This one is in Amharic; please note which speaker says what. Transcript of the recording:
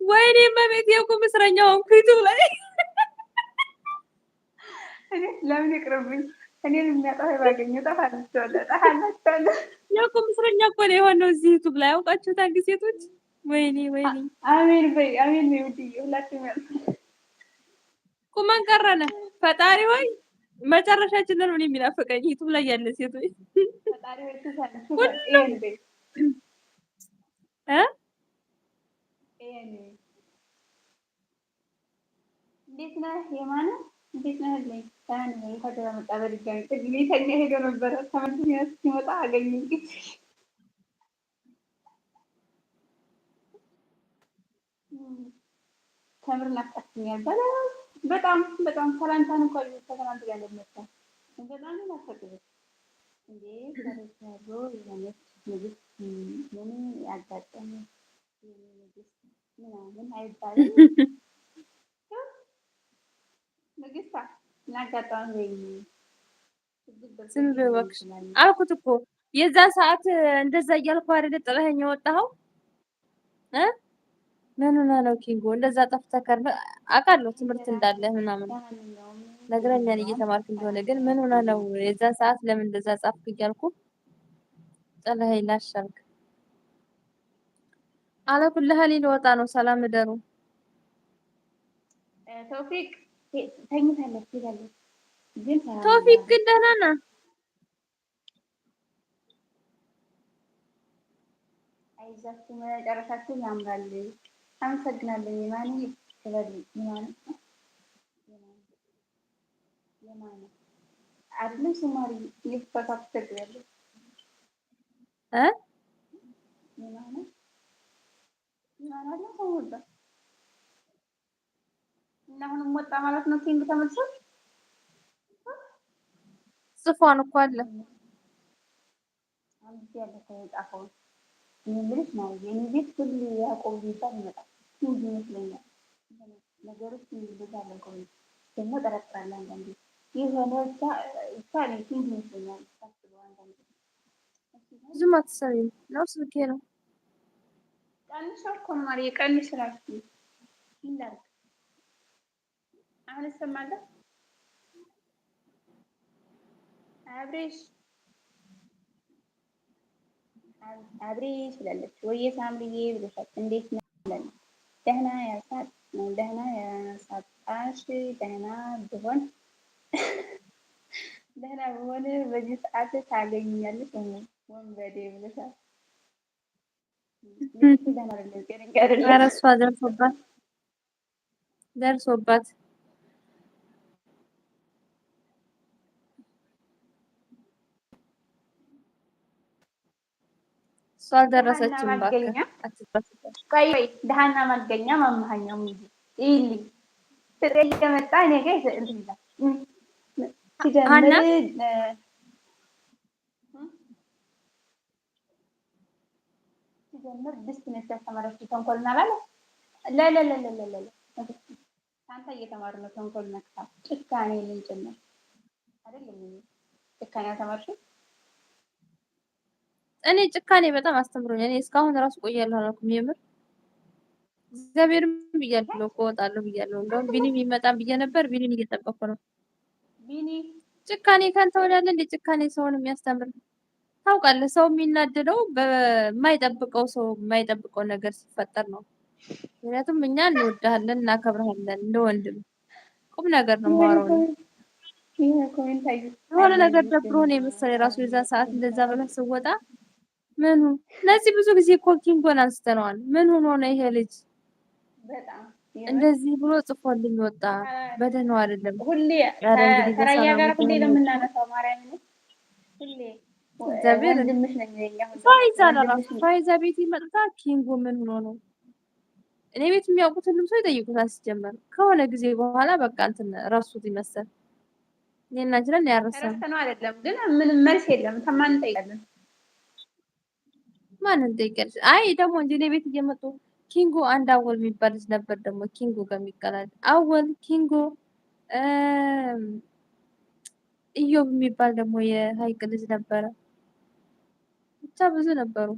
Speaker 1: ወይኔ መቤት የቁም እስረኛ ሆንኩ ዩቱብ ላይ።
Speaker 2: እኔ ለምን ይቅርብኝ? እኔን የሚያጠፋ ባገኘ ጠፋላቸዋለሁ።
Speaker 1: የቁም እስረኛ እኮ ነው የሆነው እዚህ ዩቱብ ላይ አውቃችሁታል ሴቶች። ወይኔ ወይኔ
Speaker 2: አሜን በይ አሜን በይ ውድዬ፣ ሁላችንም ያልፋል።
Speaker 1: ቁመን ቀረነ። ፈጣሪ ሆይ መጨረሻችንን ነው የሚናፍቀኝ ዩቱብ ላይ ያለ ሴቶች
Speaker 2: ፈጣሪ ሆይ ትሰን ትሰን
Speaker 1: ሁሉም
Speaker 2: ይሄን በይ
Speaker 1: እ
Speaker 2: ይሄን እንዴት ነህ የማነ እንዴት ነህ ልኝ ታን ነው ከደረ መጣ በድጋሚ ጥግኔ ተኛ ሄዶ ነበረ ተመልሶ ሲመጣ አገኘኝ። ተምር ናፍቃችኛል በጣም በጣም ሰላምታን እንኳን ተሰላምት ጋር እንደመጣ በጣም ናፈቀኝ እንዴ ታረሳሎ የሆነች ንግስት ምን ያጋጠመ ንግስት ምናምን አይባልም። ንግስት ናጋጠመ ወይ
Speaker 1: ዝም በይ እባክሽ አልኩት እኮ የዛን ሰዓት እንደዛ እያልኩ አይደል ጥለኸኝ የወጣኸው እ ምን ሆነህ ነው ኪንጎ እንደዛ ጠፍተህ ከርመ አውቃለሁ ትምህርት እንዳለ ምናምን ነግረኛል እየተማርክ እንደሆነ ግን ምን ሆነህ ነው የዛን ሰዓት ለምን እንደዛ ጻፍክ እያልኩ ጥለኸኝ ላሻልክ አለኩልህ ሊወጣ ነው ሰላም እደሩ
Speaker 2: ተውፊቅ ተኝታለች ትላለች ግን ሰላም
Speaker 1: ቶፊቅ ግን ደህና ነህ
Speaker 2: አይዛችሁ መጨረሻችሁ ያምራል። አመሰግናለሁ የማን ክበል የማን አይደለም ሱማሪ ይፈታተት ተገያለሁ
Speaker 1: እ
Speaker 2: የማን አይደለም ሰውዳ እና አሁንም ወጣ ማለት ነው ኪንግ ተመልሶ
Speaker 1: ጽፏን እኮ አለ
Speaker 2: አንድ ያለ ተጻፈው ምንልሽ ነው የኔ ቤት ሁሉ ያቆብ ይባል ይመጣል ኪንግ ይመስለኛል ነገሮች እንደዛለ ቆይ ደግሞ ጠረጥራለሁ አንዳንዴ የሆነ ታሪ ኪንግ ይመስለኛል ታስበው አንዳንዴ
Speaker 1: ብዙም አትሰሪም ነው ስልኬ ነው
Speaker 2: ቀንሽ እኮ ማሪ ቀንሽ ራሱ ይላል አሁን ሰማለህ አብሬሽ አብሬሽ ብላለች ወይ ሳምሪዬ ብለሻት እንዴት ነው ብለን ደህና ያሳት ደህና ያሳጣሽ ደህና ብሆን ደህና ብሆን በዚህ ሰዓት ታገኛለሽ ወንበዴ ብለሻት
Speaker 1: ኧረ እሷ ደርሶባት እሷ አልደረሰችም እባክህ አትጥራሽ
Speaker 2: ቆይ ደህና መገኛ ማማሃኛው እንጂ ይሊ ፍሬ ከመጣ እኔ ጋር እንትን ይላል ሲጀምር ሲጀምር ድስት ነው ያስተማረችው ተንኮልና ላላ ታንታ እየተማሩ ነው ተንኮል ነክታ ጭካኔ ልንጭነው አይደለም ጭካኔ ተማርሽ
Speaker 1: እኔ ጭካኔ በጣም አስተምሮኛል እኔ እስካሁን ራሱ ቆያለሁ አላልኩም የምር እግዚአብሔርም ብያለሁ እኮ እወጣለሁ ብያለሁ እንደውም ቢኒም ይመጣል ብዬ ነበር ቢኒን እየጠበቅኩ ነው
Speaker 2: ቢኒ
Speaker 1: ጭካኔ ካንተ ወዲያ አለ እንደ ጭካኔ ሰውን የሚያስተምር ታውቃለህ ሰው የሚናደደው በማይጠብቀው ሰው የማይጠብቀው ነገር ሲፈጠር ነው ምክንያቱም እኛ እንወድሃለን እናከብርሃለን እንደ ወንድም ቁም ነገር ነው የማወራው የሆነ ነገር ደብሮ ነው የመሰለኝ ራሱ የዛ ሰዓት እንደዛ ብለህ ስወጣ ምኑ ለዚህ ብዙ ጊዜ እኮ ኪንጎን አንስተነዋል ምን ሆኖ ነው ይሄ ልጅ
Speaker 2: በጣም
Speaker 1: እንደዚህ ብሎ ጽፎልኝ ወጣ በደህናው አይደለም
Speaker 2: ሁሌ
Speaker 1: ኧረ እንግዲህ
Speaker 2: ከራያ
Speaker 1: በሰላም
Speaker 2: ጋር ሁሌ
Speaker 1: ከሆነ
Speaker 2: ለምናነሳው ማርያምን ሁሌ
Speaker 1: እግዚአብሔር
Speaker 2: ወንድምሽ ነኝ የኛ ሁሉ
Speaker 1: ፋይዛ ለራሱ
Speaker 2: ወንድምሽ ነኝ
Speaker 1: ፋይዛ ቤት ይመጣ ኪንጎ ምን ሆኖ ነው እኔ ቤት የሚያውቁት ሁሉም ሰው ይጠይቁታል ሲጀመር ከሆነ ጊዜ በኋላ በቃ እንትን ረሱት ይመስል እኔና እንችላለን ያረሳል
Speaker 2: ረስተነው አይደለም ግን ምንም መልስ የለም ከማን እንጠይቃለን
Speaker 1: ማንን ጠይቀልሽ አይ ደግሞ እንጂ እኔ ቤት እየመጡ ኪንጎ አንድ አወል የሚባል ልጅ ነበር ደግሞ ኪንጎ ጋር የሚቀላል አወል ኪንጎ ኢዮብ የሚባል ደግሞ የሀይቅ ልጅ ነበረ ብቻ ብዙ ነበሩ